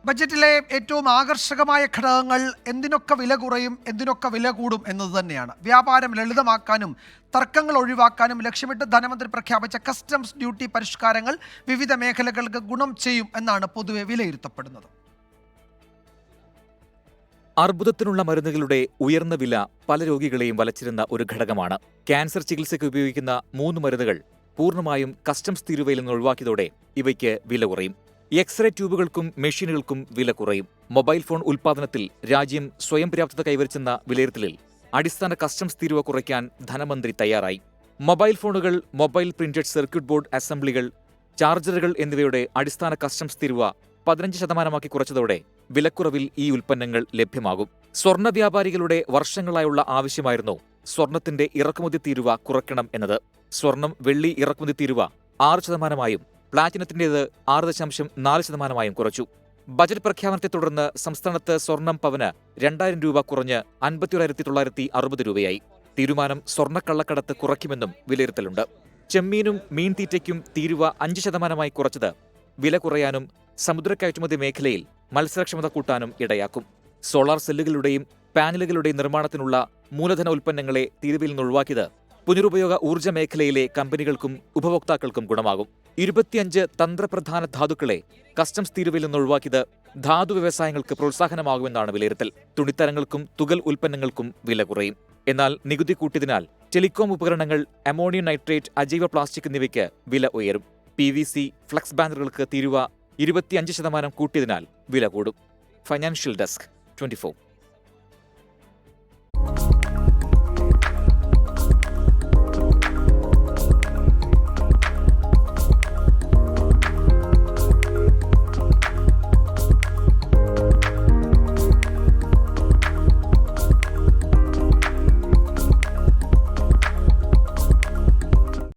ബജറ്റിലെ ഏറ്റവും ആകർഷകമായ ഘടകങ്ങൾ എന്തിനൊക്കെ വില കുറയും, എന്തിനൊക്കെ വില കൂടും എന്നത് തന്നെയാണ്. വ്യാപാരം ലളിതമാക്കാനും തർക്കങ്ങൾ ഒഴിവാക്കാനും ലക്ഷ്യമിട്ട് ധനമന്ത്രി പ്രഖ്യാപിച്ച കസ്റ്റംസ് ഡ്യൂട്ടി പരിഷ്കാരങ്ങൾ വിവിധ മേഖലകൾക്ക് ഗുണം ചെയ്യും എന്നാണ് പൊതുവെ വിലയിരുത്തപ്പെടുന്നത്. അർബുദത്തിനുള്ള മരുന്നുകളുടെ ഉയർന്ന വില പല രോഗികളെയും വലച്ചിരുന്ന ഒരു ഘടകമാണ്. ക്യാൻസർ ചികിത്സയ്ക്ക് ഉപയോഗിക്കുന്ന 3 മരുന്നുകൾ പൂർണ്ണമായും കസ്റ്റംസ് തീരുവയിൽ നിന്ന് ഒഴിവാക്കിയതോടെ ഇവയ്ക്ക് വില കുറയും. എക്സ്റേ ട്യൂബുകൾക്കും മെഷീനുകൾക്കും വില കുറയും. മൊബൈൽ ഫോൺ ഉൽപ്പാദനത്തിൽ രാജ്യം സ്വയം പര്യാപ്തത കൈവരിച്ചെന്ന വിലയിരുത്തലിൽ അടിസ്ഥാന കസ്റ്റംസ് തീരുവ കുറയ്ക്കാൻ ധനമന്ത്രി തയ്യാറായി. മൊബൈൽ ഫോണുകൾ, മൊബൈൽ പ്രിന്റഡ് സർക്യൂട്ട് ബോർഡ് അസംബ്ലികൾ, ചാർജറുകൾ എന്നിവയുടെ അടിസ്ഥാന കസ്റ്റംസ് തീരുവ 15% കുറച്ചതോടെ വിലക്കുറവിൽ ഈ ഉൽപ്പന്നങ്ങൾ ലഭ്യമാകും. സ്വർണ്ണ വ്യാപാരികളുടെ വർഷങ്ങളായുള്ള ആവശ്യമായിരുന്നു സ്വർണത്തിന്റെ ഇറക്കുമതി തീരുവ കുറയ്ക്കണം എന്നത്. സ്വർണം, വെള്ളി ഇറക്കുമതി തീരുവ 6%, പ്ലാറ്റിനത്തിന്റേത് 6.4% കുറച്ചു. ബജറ്റ് പ്രഖ്യാപനത്തെ തുടർന്ന് സംസ്ഥാനത്ത് സ്വർണം പവന് 2000 രൂപ കുറഞ്ഞ് 51,960 രൂപയായി. തീരുമാനം സ്വർണ്ണക്കള്ളക്കടത്ത് കുറയ്ക്കുമെന്നും വിലയിരുത്തലുണ്ട്. ചെമ്മീനും മീൻതീറ്റയ്ക്കും തീരുവ 5% കുറച്ചത് വില കുറയാനും സമുദ്ര കയറ്റുമതി മേഖലയിൽ മത്സരക്ഷമത കൂട്ടാനും ഇടയാക്കും. സോളാർ സെല്ലുകളുടെയും പാനലുകളുടെയും നിർമ്മാണത്തിനുള്ള മൂലധന ഉൽപ്പന്നങ്ങളെ തീരുവയിൽ നിന്ന് ഒഴിവാക്കിയത് പുനരുപയോഗ ഊർജ്ജ മേഖലയിലെ കമ്പനികൾക്കും ഉപഭോക്താക്കൾക്കും ഗുണമാകും. 25 തന്ത്രപ്രധാന ധാതുക്കളെ കസ്റ്റംസ് തീരുവയിൽ നിന്ന് ഒഴിവാക്കിയത് ധാതു വ്യവസായങ്ങൾക്ക് പ്രോത്സാഹനമാകുമെന്നാണ് വിലയിരുത്തൽ. തുണിത്തരങ്ങൾക്കും തുകൽ ഉൽപ്പന്നങ്ങൾക്കും വില കുറയും. എന്നാൽ നികുതി കൂട്ടിയതിനാൽ ടെലികോം ഉപകരണങ്ങൾ, അമോണിയം നൈട്രേറ്റ്, അജൈവ പ്ലാസ്റ്റിക് എന്നിവയ്ക്ക് വില ഉയരും. PVC, ഫ്ലക്സ് ബാനറുകൾക്ക് തീരുവ 25% കൂട്ടിയതിനാൽ വില കൂടും. Financial desk, 24.